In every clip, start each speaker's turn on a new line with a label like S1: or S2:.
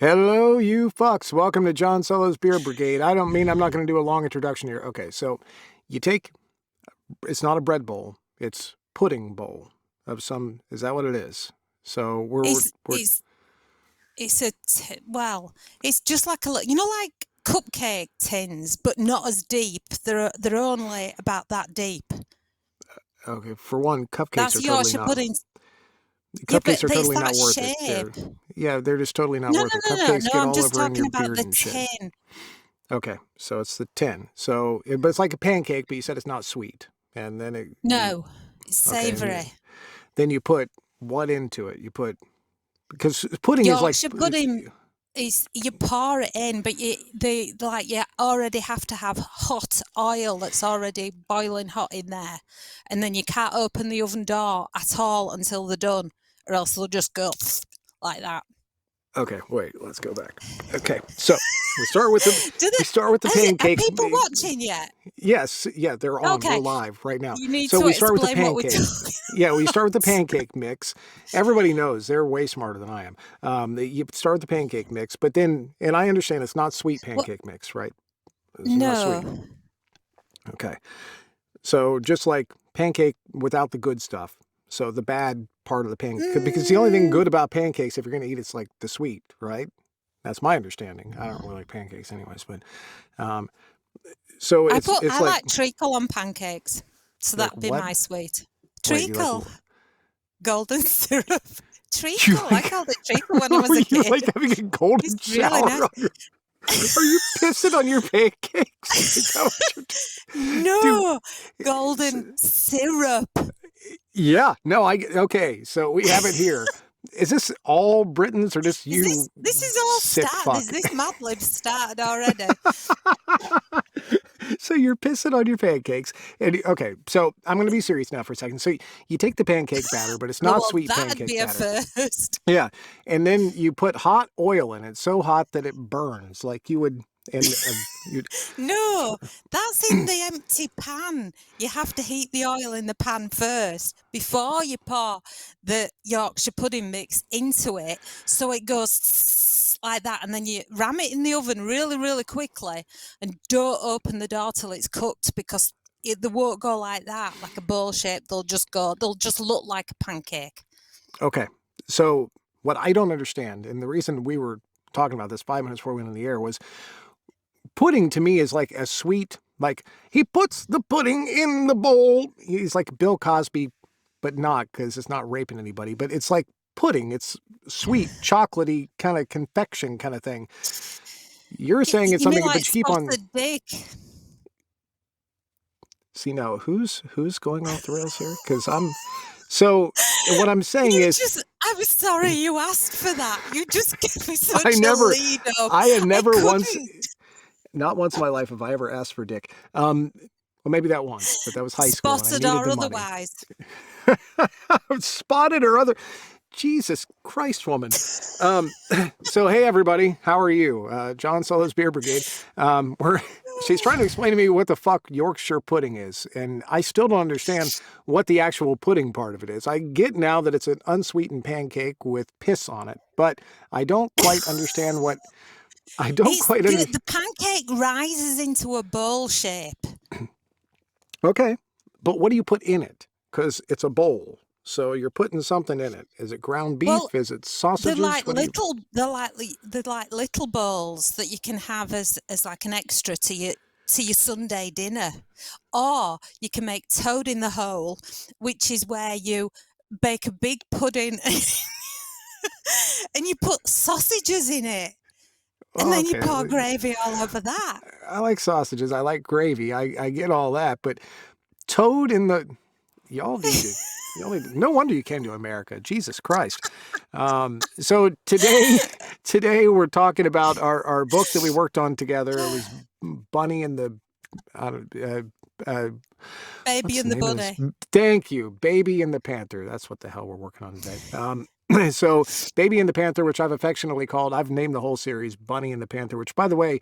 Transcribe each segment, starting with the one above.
S1: Hello, you fucks. Welcome to John Solo's Beer Brigade. I'm not going to do a long introduction here. Okay, so you take, it's not a bread bowl, it's pudding bowl of some, is that what it is? So
S2: It's
S1: we're
S2: it's it's just like like cupcake tins, but not as deep. They're only about that deep.
S1: okay, for one,
S2: That's Yorkshire pudding. Yeah, but
S1: cupcakes are
S2: it's
S1: totally
S2: that
S1: not worth it.
S2: shape.
S1: They're just totally not
S2: No,
S1: worth
S2: no,
S1: it.
S2: no, no,
S1: Cupcakes
S2: no.
S1: get
S2: I'm
S1: all
S2: just
S1: over in your
S2: talking about
S1: beard
S2: the
S1: and shit.
S2: tin.
S1: Okay, so it's the tin. But it's like a pancake, but you said it's not sweet. And then
S2: No, it's
S1: okay, and
S2: savoury.
S1: then you put what into it? Because pudding is like,
S2: Yorkshire pudding is you pour it in, but you already have to have hot oil that's already boiling hot in there, and then you can't open the oven door at all until they're done, or else they'll just go like that.
S1: okay, wait, let's go back. Okay, so we start with the
S2: Do
S1: we
S2: they?
S1: start with the
S2: Are
S1: pancake.
S2: people watching yet?
S1: Yes, yeah, they're on. We're
S2: Okay,
S1: live right now.
S2: you need
S1: So
S2: to
S1: we start with the
S2: explain what we're
S1: pancake.
S2: talking.
S1: Yeah, we start with the pancake mix. Everybody knows they're way smarter than I am. You start with the pancake mix, but then, and I understand it's not sweet
S2: What?
S1: pancake mix, right? It's not sweet.
S2: No.
S1: Okay, so just like pancake without the good stuff. So the bad part of the pancake, because the only thing
S2: Mm,
S1: good about pancakes, if you're going to eat, it's like the sweet, right? That's my understanding. I don't really like pancakes, anyways, but um, so it's
S2: I
S1: like
S2: like treacle on pancakes, so that'd be
S1: what?
S2: my sweet
S1: Wait, you like
S2: treacle. Golden syrup.
S1: you
S2: Treacle. I
S1: like
S2: called it treacle when I was
S1: are
S2: a
S1: you
S2: kid.
S1: like having a
S2: It's
S1: golden
S2: really
S1: shower
S2: nice.
S1: on your? Are you pissing on your pancakes? Is that what you're dude?
S2: No,
S1: It's,
S2: golden syrup.
S1: yeah, no, okay. So we have it here. Is this all Britons or just
S2: Is
S1: you
S2: this is all
S1: sick
S2: start?
S1: fuck?
S2: This Mad Libs started already.
S1: So you're pissing on your pancakes. And okay, so I'm going to be serious now for a second. So you take the pancake batter, but it's
S2: No,
S1: not
S2: well,
S1: sweet
S2: that'd
S1: pancake
S2: be a
S1: batter.
S2: first.
S1: Yeah. And then you put hot oil in it, so hot that it burns like you would in you'd
S2: No, that's in the empty pan. You have to heat the oil in the pan first before you pour the Yorkshire pudding mix into it. So it goes like that. And then you ram it in the oven really, really quickly and don't open the door till it's cooked because they won't go like that, like a bowl shape. They'll just look like a pancake.
S1: okay. So what I don't understand, and the reason we were talking about this 5 minutes before we went on the air was pudding to me is like a sweet, like he puts the pudding in the bowl. He's like Bill Cosby, but not because it's not raping anybody, but it's like pudding. It's sweet, chocolatey kind of confection kind of thing. You're saying it's
S2: You mean
S1: something,
S2: like
S1: but you keep on.
S2: spotted dick?
S1: See now, who's going off the rails here? Because so what I'm saying is,
S2: I'm sorry you asked for that. You just gave me
S1: I
S2: such a
S1: never,
S2: lead up.
S1: I have
S2: I
S1: never once,
S2: couldn't.
S1: not once in my life have I ever asked for dick. Well, maybe that once, but that was high school and I
S2: Spotted
S1: needed
S2: or
S1: the money.
S2: otherwise.
S1: Spotted or other. Jesus Christ, woman. So hey everybody, how are you? John Solo's Beer Brigade. She's trying to explain to me what the fuck Yorkshire pudding is, and I still don't understand what the actual pudding part of it is. I get now that it's an unsweetened pancake with piss on it, but I don't quite understand what I don't
S2: It's
S1: quite understand.
S2: the pancake rises into a bowl shape.
S1: Okay, but what do you put in it? Because it's a bowl. So you're putting something in it. Is it ground
S2: Well,
S1: beef? Is it sausages? What do you?
S2: they're like little bowls that you can have as like an extra to your Sunday dinner. Or you can make toad in the hole, which is where you bake a big pudding and you put sausages in it. And
S1: Oh,
S2: then you
S1: okay.
S2: pour gravy all over that.
S1: I like sausages. I like gravy. I get all that, but toad in the y'all need to. No wonder you came to America. Jesus Christ. So today we're talking about our book that we worked on together. It was Bunny and the I don't,
S2: Baby
S1: what's the
S2: and the
S1: name of this?
S2: bunny.
S1: Thank you, Baby and the Panther. That's what the hell we're working on today. So Baby and the Panther, which I've affectionately called, I've named the whole series Bunny and the Panther. Which, by the way,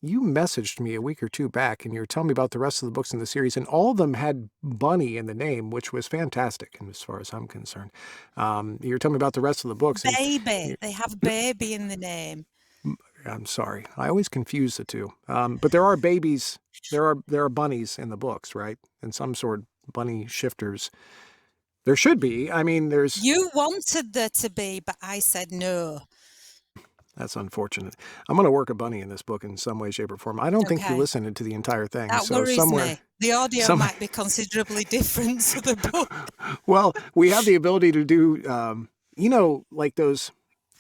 S1: you messaged me a week or two back, and you were telling me about the rest of the books in the series, and all of them had Bunny in the name, which was fantastic, and as far as I'm concerned. You were telling me about the rest of the books, and
S2: Baby. They have baby in the name.
S1: I'm sorry, I always confuse the two. But there are babies, there are bunnies in the books, right? And some sort bunny shifters. There should be. I mean, there's.
S2: You wanted there to be, but I said no.
S1: That's unfortunate. I'm going to work a bunny in this book in some way, shape, or form. I don't think you
S2: Okay.
S1: listened to the entire thing.
S2: That
S1: So
S2: worries me. The audio
S1: some,
S2: might be considerably different to the book.
S1: well, we have the ability to do, like those.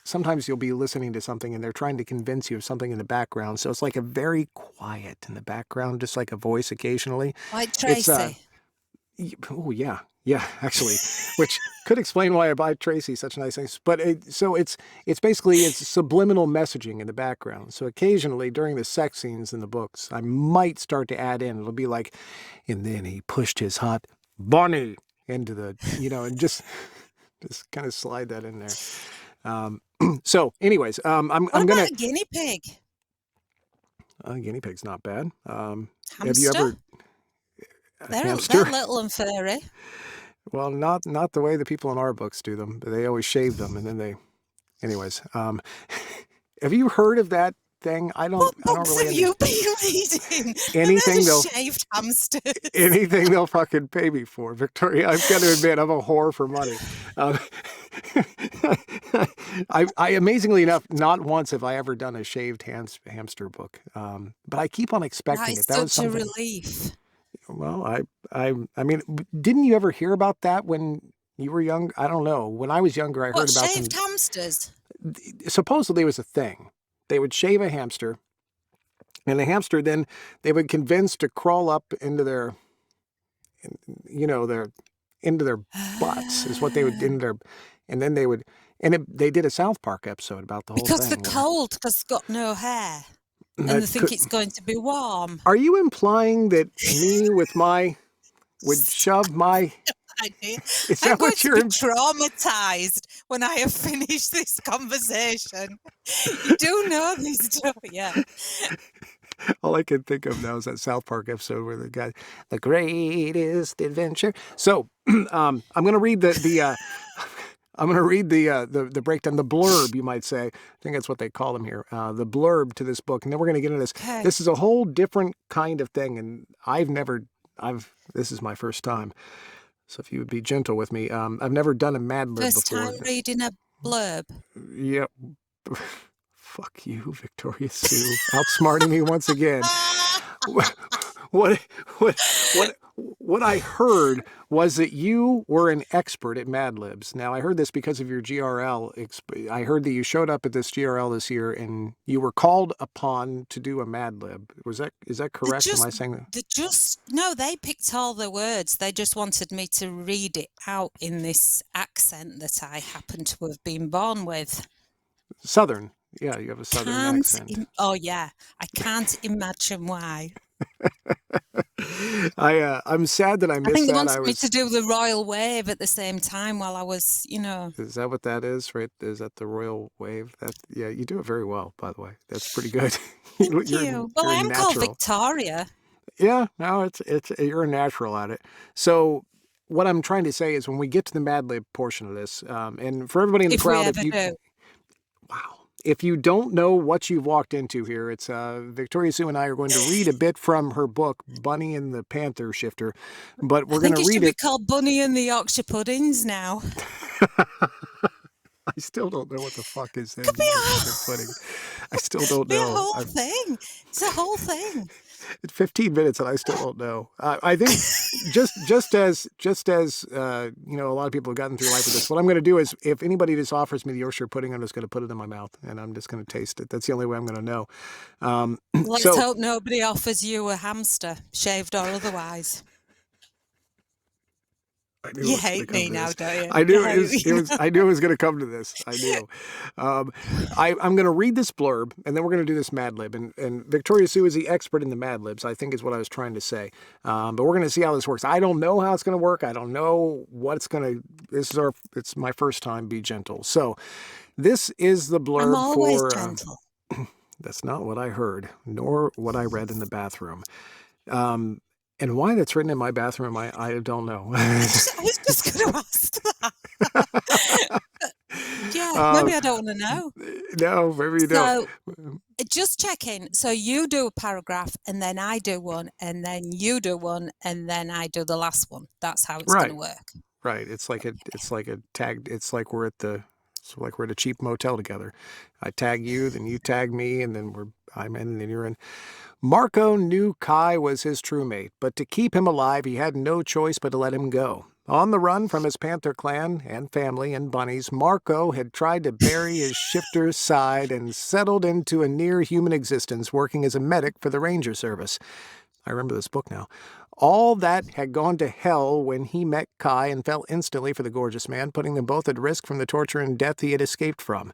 S1: Sometimes you'll be listening to something and they're trying to convince you of something in the background. So it's like a very quiet in the background, just like a voice occasionally.
S2: Like
S1: It's
S2: Tracy.
S1: Oh yeah, yeah, actually, which could explain why I buy Tracy such nice things. But it's basically it's subliminal messaging in the background. So occasionally during the sex scenes in the books, I might start to add in. It'll be like, and then he pushed his hot Bonnie into the, and just kind of slide that in there. So, anyways, I'm
S2: What
S1: gonna.
S2: about a guinea pig?
S1: Guinea pig's not bad. Have you
S2: Hamster?
S1: ever
S2: They're
S1: hamster?
S2: little and furry.
S1: Well, not the way the people in our books do them. They always shave them, and then they. Anyways, have you heard of that thing? I don't.
S2: What
S1: I don't
S2: books
S1: really
S2: have you been reading?
S1: anything
S2: They're
S1: they'll
S2: just shaved hamsters.
S1: anything they'll fucking pay me for, Victoria. I've got to admit, I'm a whore for money. I amazingly enough, not once have I ever done a shaved hamster book, but I keep on
S2: That
S1: expecting
S2: is
S1: it. That was
S2: such a
S1: something.
S2: relief.
S1: Well, I mean, didn't you ever hear about that when you were young? I don't know. When I was younger, I
S2: What,
S1: heard about them.
S2: shaved hamsters?
S1: Supposedly it was a thing. They would shave a hamster, and the hamster then they would convince to crawl up into their, into their butts is what they would into their, and then they would, they did a South Park episode about the whole
S2: Because they're
S1: thing.
S2: cold, because it's got no hair. And they think it's going to be warm.
S1: Are you implying that me would shove my?
S2: Idea.
S1: Is
S2: I'm
S1: that
S2: going
S1: what
S2: to
S1: you're?
S2: be traumatized when I have finished this conversation. You do know this, don't you?
S1: All I can think of now is that South Park episode where the guy, the greatest adventure. So, I'm going to read I'm going to read the breakdown, the blurb, you might say. I think that's what they call them here. The blurb to this book, and then we're going to get into this.
S2: Okay.
S1: This is a whole different kind of thing, and this is my first time. So if you would be gentle with me, I've never done a Mad Lib
S2: First
S1: before.
S2: time reading a blurb.
S1: Yep. Fuck you, Victoria Sue, outsmarting me once again. What I heard was that you were an expert at Mad Libs. Now, I heard this because of your GRL. I heard that you showed up at this GRL this year and you were called upon to do a Mad Lib. Is that correct? Am I saying that?
S2: No, they picked all the words. They just wanted me to read it out in this accent that I happen to have been born with.
S1: Southern. Yeah, you have a Southern accent.
S2: Oh, yeah. I can't imagine why.
S1: I'm sad that I missed that.
S2: I think they wanted me to do the royal wave at the same time while I was,
S1: Is that what that is, right? Is that the royal wave? Yeah, you do it very well, by the way. That's pretty good.
S2: Thank you. Well, I am called Victoria.
S1: Yeah, no, you're a natural at it. So what I'm trying to say is when we get to the Mad Lib portion of this, and for everybody in the crowd, wow. If you don't know what you've walked into here, it's Victoria Sue and I are going to read a bit from her book, Bunny and the Panther Shifter. But we're going to read it.
S2: I think it should be called Bunny and the Yorkshire Puddings now.
S1: I still don't know what the fuck is in the pudding. I still don't know.
S2: It's a whole thing. It's a whole thing.
S1: It's 15 minutes and I still don't know. I think just as a lot of people have gotten through life with this, what I'm going to do is if anybody just offers me the Yorkshire pudding, I'm just going to put it in my mouth and I'm just going to taste it. That's the only way I'm going to know.
S2: Let's hope nobody offers you a hamster, shaved or otherwise. You hate me now, don't you?
S1: I knew it was going to come to this. I knew. I'm going to read this blurb, and then we're going to do this Mad Lib. And Victoria Sue is the expert in the Mad Libs, I think is what I was trying to say. But we're going to see how this works. I don't know how it's going to work. I don't know what's going to. It's my first time. Be gentle. So, this is the blurb
S2: I'm always gentle.
S1: That's not what I heard, nor what I read in the bathroom. Um, and why that's written in my bathroom, I don't know.
S2: I was just going to ask that. Yeah,
S1: uh,
S2: maybe I don't want to know.
S1: no, maybe you don't.
S2: So just checking. So you do a paragraph, and then I do one, and then you do one, and then I do the last one. That's how it's going to
S1: Right,
S2: work.
S1: right. It's like a tag. It's like we're at the, it's like we're at a cheap motel together. I tag you, then you tag me, and then I'm in, and then you're in. Marco knew Kai was his true mate, but to keep him alive, he had no choice but to let him go. On the run from his Panther clan and family and bunnies, Marco had tried to bury his shifter's side and settled into a near-human existence working as a medic for the Ranger Service. I remember this book now. All that had gone to hell when he met Kai and fell instantly for the gorgeous man, putting them both at risk from the torture and death he had escaped from.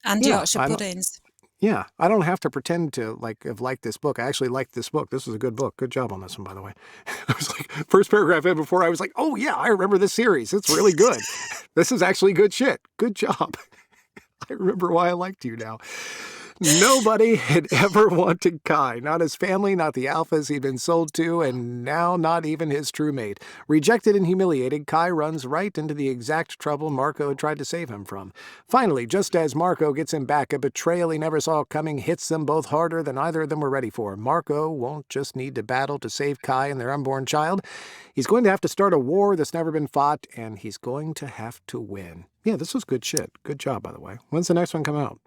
S2: And
S1: Yeah,
S2: Yorkshire puddings.
S1: I don't have to pretend to have liked this book. I actually liked this book. This was a good book. Good job on this one, by the way. I was like, first paragraph in before I was like, oh yeah, I remember this series. It's really good. This is actually good shit. Good job. I remember why I liked you now. Nobody had ever wanted Kai, not his family, not the alphas he'd been sold to, and now not even his true mate. Rejected and humiliated, Kai runs right into the exact trouble Marco had tried to save him from. Finally, just as Marco gets him back, a betrayal he never saw coming hits them both harder than either of them were ready for. Marco won't just need to battle to save Kai and their unborn child. He's going to have to start a war that's never been fought, and he's going to have to win. Yeah, this was good shit. Good job, by the way. When's the next one come out?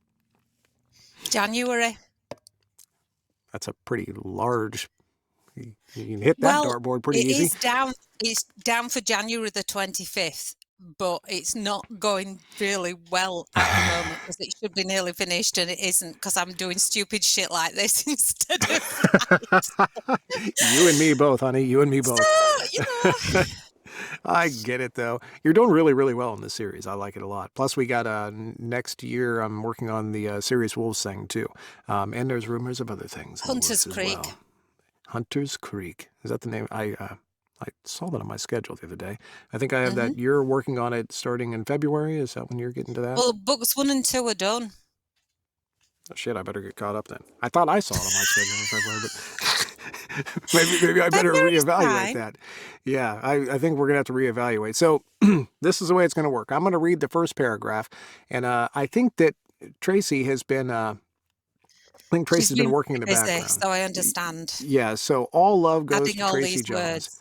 S2: January.
S1: That's a pretty large. You can hit that dartboard pretty easy.
S2: It's down for January the 25th, but it's not going really well at the moment because it should be nearly finished and it isn't because I'm doing stupid shit like this instead of.
S1: You and me both, honey. You and me both.
S2: So,
S1: I get it, though. You're doing really, really well in this series. I like it a lot. Plus, we got next year, I'm working on the Serious Wolves thing, too. And there's rumors of other things.
S2: Hunter's Creek.
S1: Well. Hunter's Creek. Is that the name? I saw that on my schedule the other day. I think I have that. You're working on it starting in February. Is that when you're getting to that?
S2: Well, books 1 and 2 are done.
S1: Oh, shit, I better get caught up then. I thought I saw it on my schedule in February, but maybe I better reevaluate that. Yeah, I think we're going to have to reevaluate. So this is the way it's going to work. I'm going to read the first paragraph, and I think that Tracy has been... I think Tracy's been working in the background.
S2: So I understand.
S1: Yeah, so all love goes
S2: adding
S1: to
S2: all
S1: Tracy
S2: these
S1: Jones.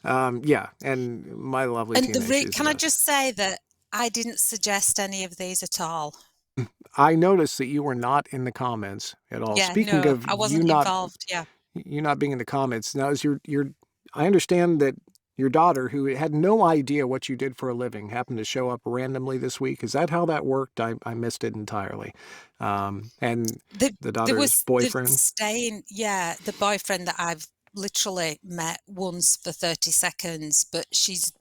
S2: Words.
S1: Yeah, and my lovely teenage
S2: Can I just say that I didn't suggest any of these at all?
S1: I noticed that you were not in the comments at all.
S2: Yeah,
S1: Speaking
S2: no,
S1: of
S2: I wasn't involved. Yeah,
S1: you not being in the comments. Now, is your I understand that your daughter, who had no idea what you did for a living, happened to show up randomly this week. Is that how that worked? I missed it entirely. And the daughter's boyfriend?
S2: The boyfriend that I've literally met once for 30 seconds, but she's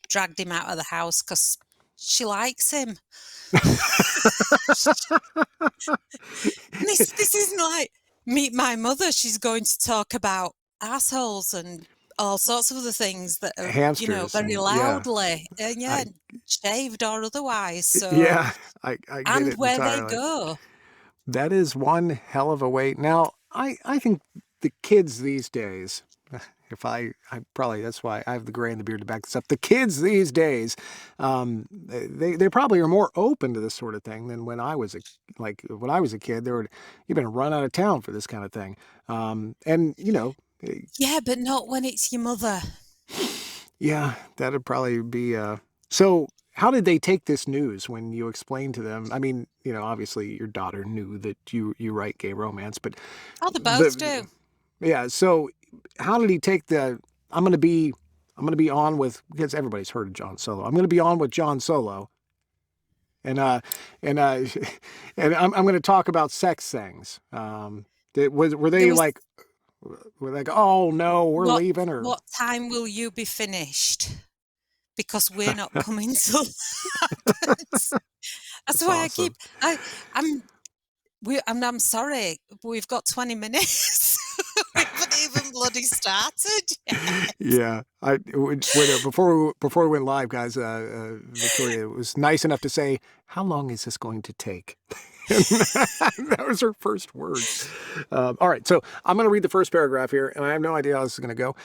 S2: dragged him out of the house because she likes him. This isn't like Meet My Mother. She's going to talk about assholes and all sorts of other things that are,
S1: hamsters,
S2: very loudly, shaved or otherwise. So
S1: yeah, I get
S2: and
S1: it
S2: where
S1: entirely.
S2: they go.
S1: That is one hell of a way. Now, I think the kids these days, if I probably, that's why I have the gray and the beard to back this up. The kids these days, they probably are more open to this sort of thing than when I was a kid. You've been run out of town for this kind of thing. And
S2: yeah, but not when it's your mother.
S1: Yeah, that'd probably be. So how did they take this news when you explained to them? I mean, obviously your daughter knew that you write gay romance, but
S2: they both do.
S1: Yeah. So how did he take the? I'm going to be on with, because everybody's heard of John Solo. I'm going to be on with John Solo, and I'm going to talk about sex things. Were they like? We're like, oh no, we're leaving, or
S2: what time will you be finished? Because we're not coming till happens. That's why awesome. I'm sorry, we've got 20 minutes. We haven't even bloody started yet.
S1: Yeah, before we went live, guys, Victoria was nice enough to say, "How long is this going to take?" That was her first words. All right, so I'm going to read the first paragraph here, and I have no idea how this is going to go.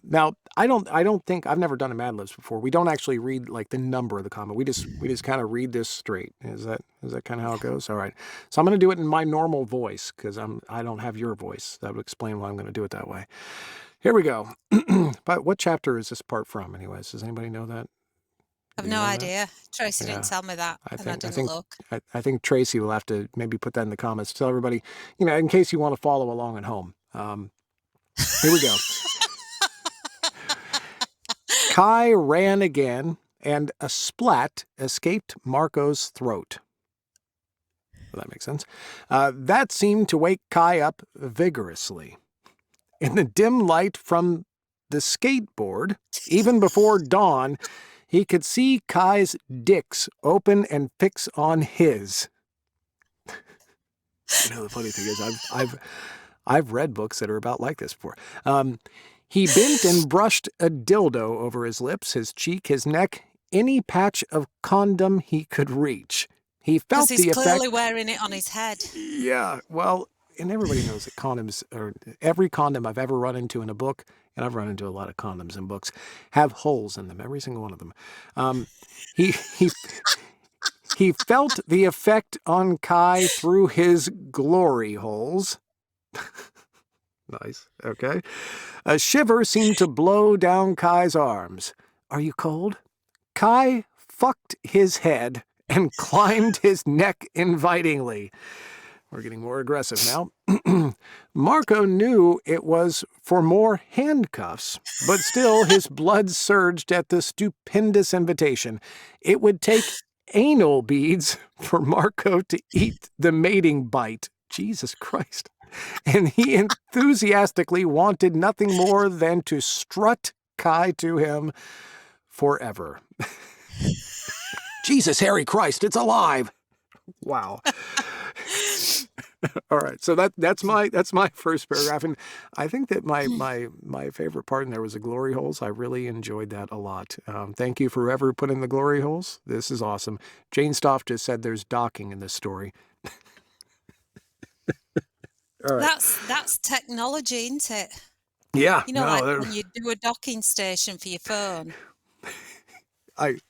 S1: Now, I don't think I've never done a Mad Libs before. We don't actually read like the number of the comment. We just kind of read this straight. Is that kind of how it goes? All right. So I'm going to do it in my normal voice because I don't have your voice. That would explain why I'm going to do it that way. Here we go. But what chapter is this part from, anyways? Does anybody know that?
S2: I've
S1: Do you
S2: no
S1: know that?
S2: idea. Tracy
S1: Yeah.
S2: didn't tell me that,
S1: I
S2: and I
S1: think I
S2: didn't
S1: think
S2: look.
S1: I think Tracy will have to maybe put that in the comments. Tell everybody, in case you want to follow along at home. Here we go. Kai ran again, and a splat escaped Marco's throat. Well, that makes sense. That seemed to wake Kai up vigorously. In the dim light from the skateboard, even before dawn, he could see Kai's dicks open and fix on his. The funny thing is, I've read books that are about like this before. He bent and brushed a dildo over his lips, his cheek, his neck, any patch of condom he could reach. He
S2: Because
S1: felt
S2: he's
S1: the effect.
S2: clearly wearing it on his head.
S1: Yeah, well, and everybody knows that condoms, or every condom I've ever run into in a book, and I've run into a lot of condoms in books, have holes in them, every single one of them. He felt the effect on Kai through his glory holes. Nice. Okay. A shiver seemed to blow down Kai's arms. Are you cold? Kai fucked his head and climbed his neck invitingly. We're getting more aggressive now. Marco knew it was for more handcuffs, but still his blood surged at the stupendous invitation. It would take anal beads for Marco to eat the mating bite. Jesus Christ. And he enthusiastically wanted nothing more than to strut Kai to him forever. Jesus, Harry Christ, it's alive. Wow. All right, so that's my first paragraph, and I think that my favorite part in there was the glory holes. I really enjoyed that a lot. Thank you for whoever put in the glory holes. This is awesome. Jane Stoff just said there's docking in this story. All right.
S2: That's technology, isn't it?
S1: Yeah.
S2: Like when you do a docking station for your phone.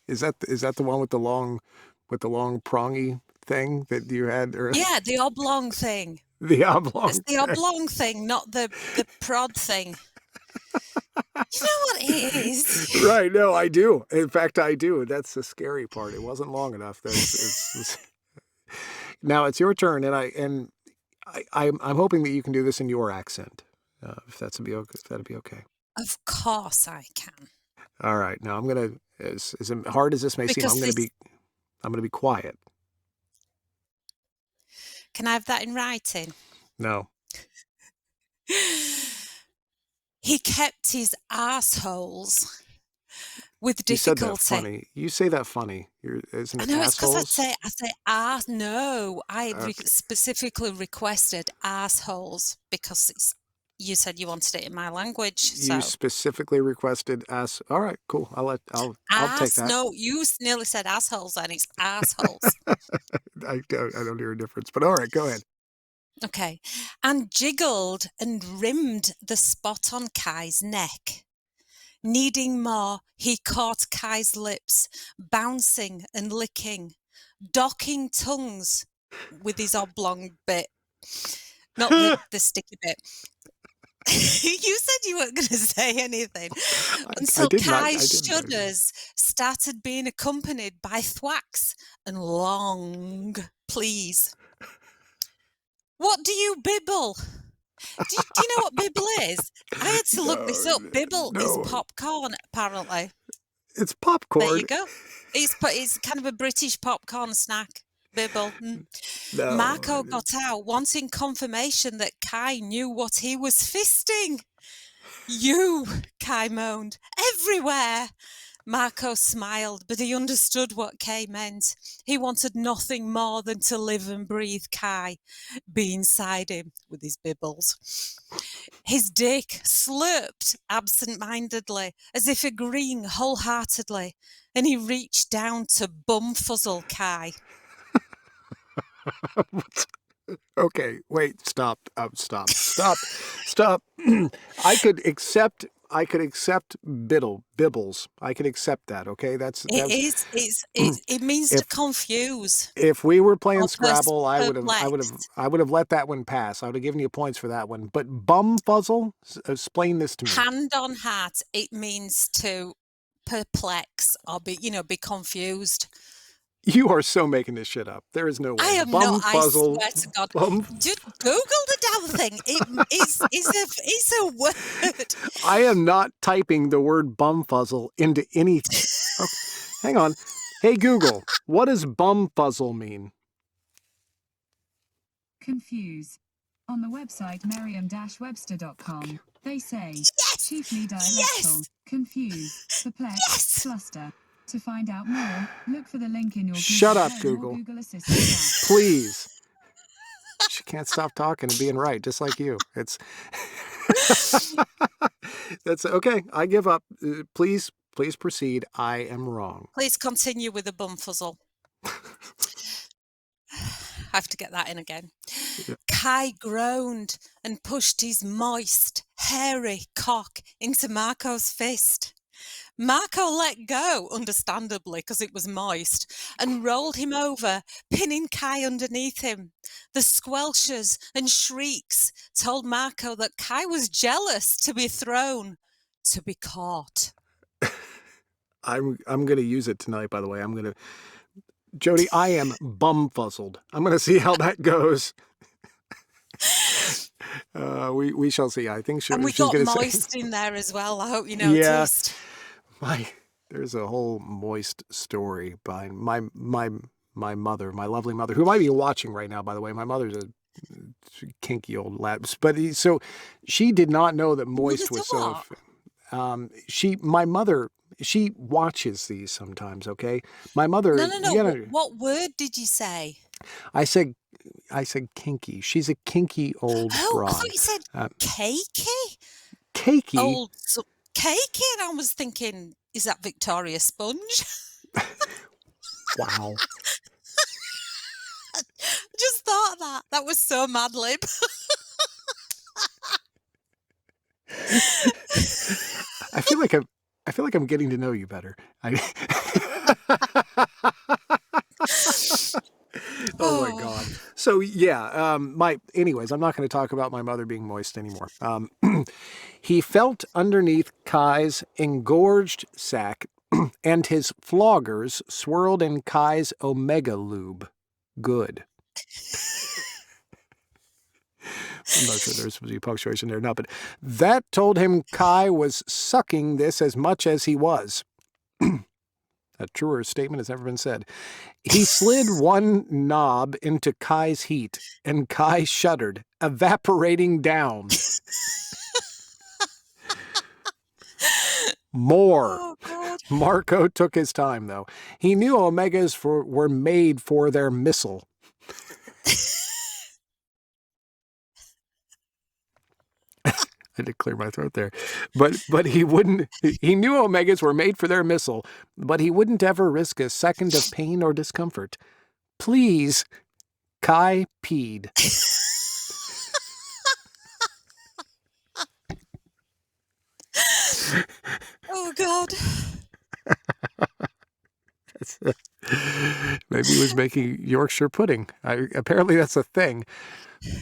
S1: Is that the one with the long prongy thing that you had? Or
S2: Yeah, the oblong thing.
S1: The oblong.
S2: It's the oblong thing, not the prod thing. You know what it is?
S1: Right. No, I do. In fact, I do. That's the scary part. It wasn't long enough. Now it's your turn, and I'm hoping that you can do this in your accent, if that'd be okay.
S2: Of course I can.
S1: All right. Now I'm gonna, as hard as this may seem, I'm gonna be quiet.
S2: Can I have that in writing?
S1: No.
S2: He kept his arseholes with difficulty.
S1: You said that funny. You say that funny. Isn't it?
S2: I know, it's because
S1: assholes?
S2: I say arse. No, I specifically requested arseholes because you said you wanted it in my language.
S1: You specifically requested ass. All right, cool. I'll take that.
S2: No, you nearly said assholes, and it's assholes.
S1: I don't hear a difference, but all right, go ahead.
S2: Okay, and jiggled and rimmed the spot on Kai's neck. Needing more, he caught Kai's lips, bouncing and licking, docking tongues with his oblong bit. Not the sticky bit. You said you weren't going to say anything. Until Kai's shudders started being accompanied by thwacks and long pleas. What do you bibble? Do you know what bibble is? I had to look this up. Bibble is popcorn, apparently.
S1: It's popcorn.
S2: There you go. It's kind of a British popcorn snack. Bibble. No, Marco got out, wanting confirmation that Kai knew what he was fisting. You, Kai moaned, everywhere. Marco smiled, but he understood what Kai meant. He wanted nothing more than to live and breathe Kai, be inside him with his bibbles. His dick slurped absent-mindedly, as if agreeing wholeheartedly, and he reached down to bumfuzzle Kai.
S1: Okay, wait, stop. Stop. I could accept bibbles. I could accept that, okay?
S2: It
S1: That's
S2: is. It means to
S1: if
S2: confuse
S1: if we were playing
S2: or
S1: Scrabble,
S2: perplex.
S1: I would have let that one pass. I would have given you points for that one. But bumfuzzle, explain this to me.
S2: Hand on heart, it means to perplex or be confused.
S1: You are so making this shit up. There is no
S2: I
S1: way.
S2: am not. I
S1: Bumfuzzle,
S2: swear to God.
S1: bum.
S2: Just Google the damn thing. It's a word.
S1: I am not typing the word bumfuzzle into any. Oh, hang on. Hey Google, what does bumfuzzle mean?
S3: Confuse. On the website merriam-webster.com, they say,
S2: Yes.
S3: chiefly dialectal,
S2: Yes.
S3: confuse, perplex,
S2: Yes.
S3: fluster. To find out more, look for the link in your
S1: Shut
S3: Google
S1: up,
S3: Home
S1: Google.
S3: or Google Assistant app.
S1: Please. She can't stop talking and being right, just like you. It's that's okay. I give up. Please proceed. I am wrong.
S2: Please continue with the bumfuzzle. I have to get that in again.
S1: Yeah.
S2: Kai groaned and pushed his moist, hairy cock into Marco's fist. Marco let go, understandably, because it was moist, and rolled him over, pinning Kai underneath him. The squelches and shrieks told Marco that Kai was jealous to be thrown, to be caught.
S1: I'm going to use it tonight, by the way. Jody, I am bumfuzzled. I'm going to see how that goes. We shall see. I think
S2: And we
S1: she's
S2: got
S1: going to
S2: moist
S1: say.
S2: in there as well. I hope you
S1: Yeah,
S2: noticed.
S1: there's a whole moist story behind my mother, my lovely mother, who might be watching right now, by the way. My mother's a kinky old LIBS, but so she did not know that moist was so. My mother, she watches these sometimes. Okay, my mother.
S2: No. What word did you say?
S1: I said kinky. She's a kinky old
S2: Oh, I
S1: broad.
S2: thought you said cakey.
S1: Cakey.
S2: Cakey, and I was thinking, is that Victoria Sponge?
S1: Wow.
S2: I just thought that. That was so Mad Lib.
S1: I feel like I'm getting to know you better. Oh my God. So yeah, anyways, I'm not going to talk about my mother being moist anymore. He felt underneath Kai's engorged sack, and his floggers swirled in Kai's omega lube. Good. I'm not sure there's supposed to be punctuation there or not, but that told him Kai was sucking this as much as he was. A truer statement has never been said. He slid one knob into Kai's heat, and Kai shuddered, evaporating down. More.
S2: Oh, God.
S1: Marco took his time, though. He knew omegas were made for their missile. I had to clear my throat there. But he wouldn't. He knew omegas were made for their missile, but he wouldn't ever risk a second of pain or discomfort. Please, Kai peed.
S2: Oh, God.
S1: Maybe he was making Yorkshire pudding. Apparently that's a thing.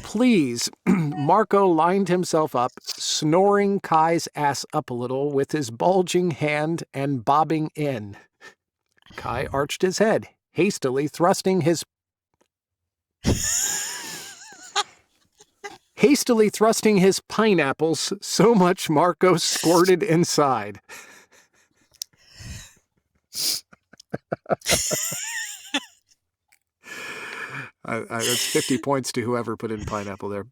S1: Please, Marco lined himself up, snoring Kai's ass up a little with his bulging hand and bobbing in. Kai arched his head, hastily thrusting his pineapples so much Marco squirted inside. That's 50 points to whoever put in pineapple there.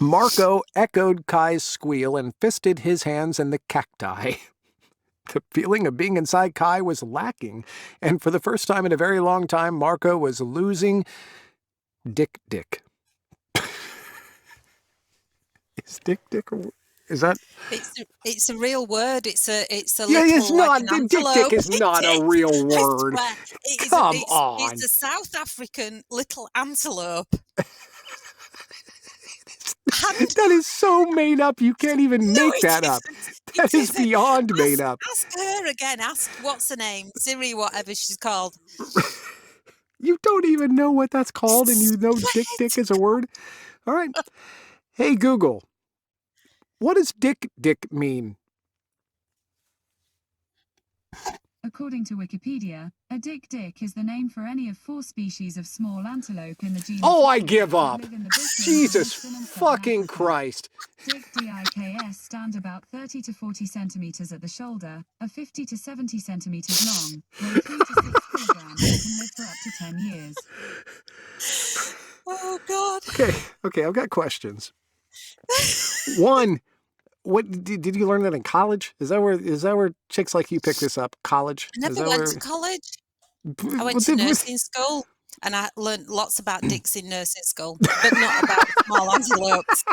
S1: Marco echoed Kai's squeal and fisted his hands in the cacti. The feeling of being inside Kai was lacking, and for the first time in a very long time, Marco was losing dick. Is dick? Is that?
S2: It's a real word. It's a
S1: Yeah, it's
S2: little like
S1: not.
S2: an
S1: Dick
S2: antelope.
S1: is not a real
S2: I
S1: word.
S2: swear, it is.
S1: Come
S2: It's
S1: on.
S2: a South African little antelope. And
S1: That is so made up. You can't even
S2: no,
S1: make
S2: it
S1: that up.
S2: isn't.
S1: That
S2: It
S1: is
S2: isn't.
S1: beyond made up.
S2: Ask her again. Ask what's her name, Siri, whatever she's called.
S1: You don't even know what that's called, and you know
S2: Swear
S1: dick
S2: to
S1: is a word? All right. Hey, Google, what does dick mean?
S3: According to Wikipedia, a dick is the name for any of 4 species of small antelope in the genus
S1: Oh, I
S3: LIBS
S1: give
S3: that
S1: up.
S3: live in the bushlands of
S1: Jesus
S3: eastern and southern
S1: fucking
S3: Africa.
S1: Christ.
S3: Dick DIKS stand about 30 to 40 centimeters at the shoulder, are 50 to 70 centimeters long, weigh 3 to 6 kilograms, and can live for up to 10 years.
S2: Oh God.
S1: Okay, I've got questions. One, what did you learn that in college? Is that where chicks like you pick this up? College?
S2: I never went to college. I went to nursing school, and I learned lots about dicks in nursing school, but not about small antelopes.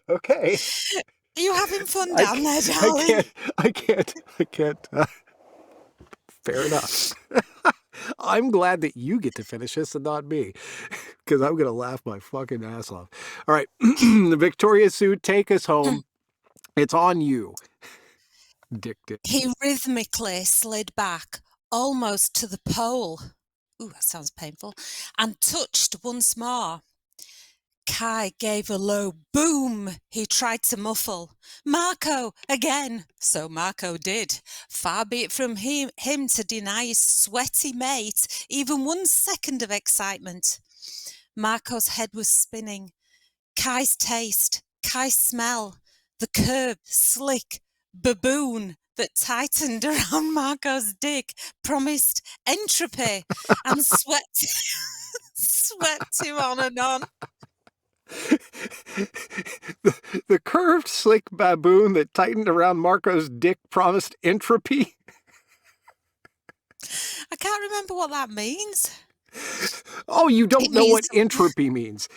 S1: Okay.
S2: Are you having fun down there, darling?
S1: I can't. Fair enough. I'm glad that you get to finish this and not me, because I'm going to laugh my fucking ass off. All right. Victoria Sue, take us home. It's on you. Dick.
S2: He rhythmically slid back, almost to the pole. Ooh, that sounds painful. And touched once more. Kai gave a low boom he tried to muffle. Marco, again. So Marco did. Far be it from him to deny his sweaty mate even 1 second of excitement. Marco's head was spinning. Kai's taste, Kai's smell, the curved, slick baboon that tightened around Marco's dick promised entropy and swept him on and on.
S1: The curved, slick baboon that tightened around Marco's dick promised entropy.
S2: I can't remember what that means.
S1: Oh, you don't
S2: It
S1: know
S2: means
S1: what entropy means.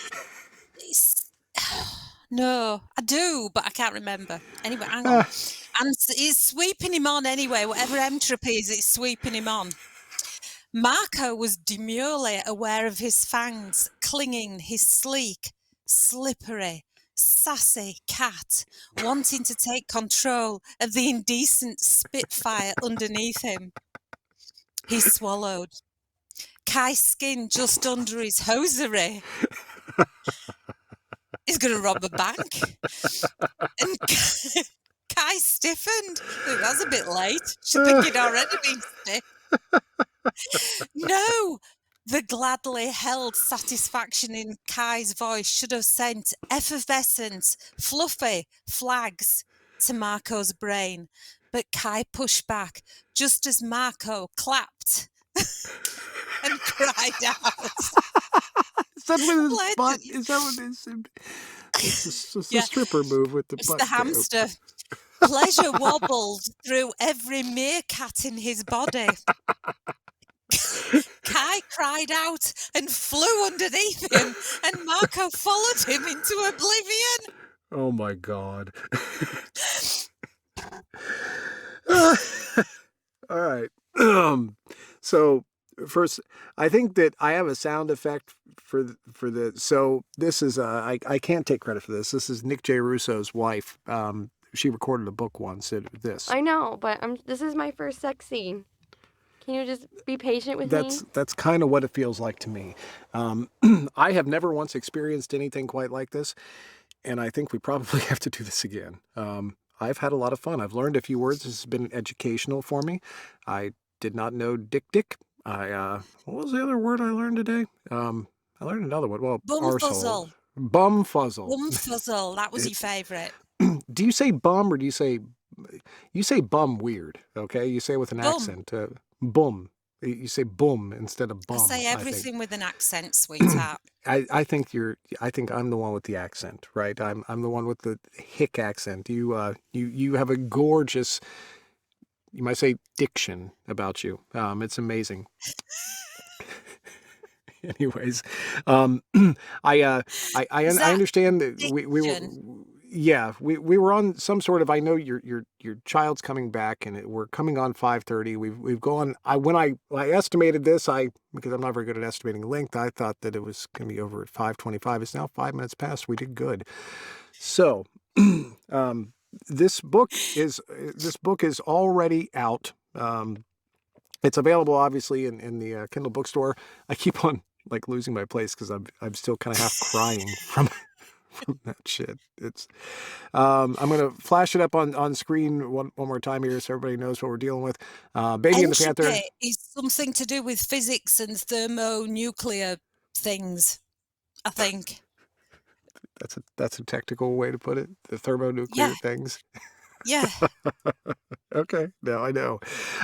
S2: no, I do, but I can't remember. Anyway, hang on. And it's sweeping him on anyway. Whatever entropy is, it's sweeping him on. Marco was demurely aware of his fangs clinging his sleek, slippery, sassy cat, wanting to take control of the indecent spitfire underneath him. He swallowed. Kai's skin just under his hosiery. He's going to rob a bank. And Kai stiffened. I think that's a bit late. Should think he'd already been stiff. No, the gladly held satisfaction in Kai's voice should have sent effervescent, fluffy flags to Marco's brain. But Kai pushed back just as Marco clapped and cried out.
S1: Is that what his butt? Is that what it is? It's a stripper move with the
S2: It's
S1: butt.
S2: the hamster. Pleasure wobbled through every meerkat in his body. Kai cried out and flew underneath him, and Marco followed him into oblivion.
S1: Oh my God. All right. So first, I think that I have a sound effect for the. So this is I can't take credit for this. This is Nick J. Russo's wife. She recorded a book once. This.
S4: I know, but this is my first sex scene. Can you just be patient with me?
S1: That's kind of what it feels like to me. I have never once experienced anything quite like this, and I think we probably have to do this again. I've had a lot of fun. I've learned a few words. This has been educational for me. I did not know dick. What was the other word I learned today? I learned another one. Well,
S2: Bumfuzzle.
S1: Bumfuzzle.
S2: Bumfuzzle. That was your favourite.
S1: Do you say bum or do you say bum weird? Okay, you say it with an accent. Bum. You say boom instead of bum.
S2: I say everything with an accent, sweetheart.
S1: I think I'm the one with the accent, right? I'm the one with the hick accent. You have a gorgeous, you might say, diction about you. It's amazing. Anyways, um,
S2: Is
S1: I
S2: that
S1: understand that we were,
S2: fiction?
S1: yeah, we were on some sort of, I know your child's coming back and we're coming on 5:30. We've gone, when I estimated this, because I'm not very good at estimating length, I thought that it was going to be over at 5:25. It's now 5 minutes past. We did good. So, um, this book is already out. It's available obviously in the Kindle bookstore. I keep on like losing my place because I'm still kind of half crying from that shit. It's I'm gonna flash it up on screen one more time here so everybody knows what we're dealing with. Baby and the Panther.
S2: Entropy is something to do with physics and thermonuclear things, I think.
S1: That's a technical way to put it. The thermonuclear
S2: Yeah,
S1: things.
S2: yeah.
S1: Okay, now I know.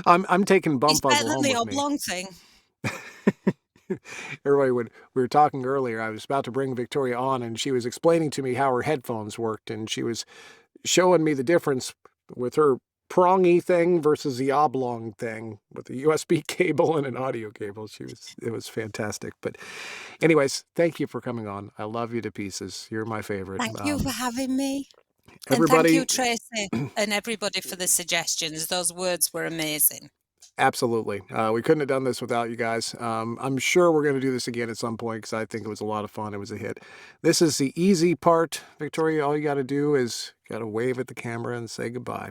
S1: I'm taking
S2: It's better
S1: Bumfuzzle
S2: than
S1: home
S2: the
S1: with me.
S2: oblong thing.
S1: Everybody, when we were talking earlier, I was about to bring Victoria on, and she was explaining to me how her headphones worked, and she was showing me the difference with her prongy thing versus the oblong thing with the USB cable and an audio cable. It was fantastic. But anyways, thank you for coming on. I love you to pieces. You're my favorite.
S2: Thank you for having me. And thank
S1: Everybody,
S2: you, Tracy, and everybody for the suggestions. Those words were amazing.
S1: absolutely. We couldn't have done this without you guys. I'm sure we're going to do this again at some point because I think it was a lot of fun. It was a hit. This is the easy part, Victoria. All you got to do is got to wave at the camera and say goodbye.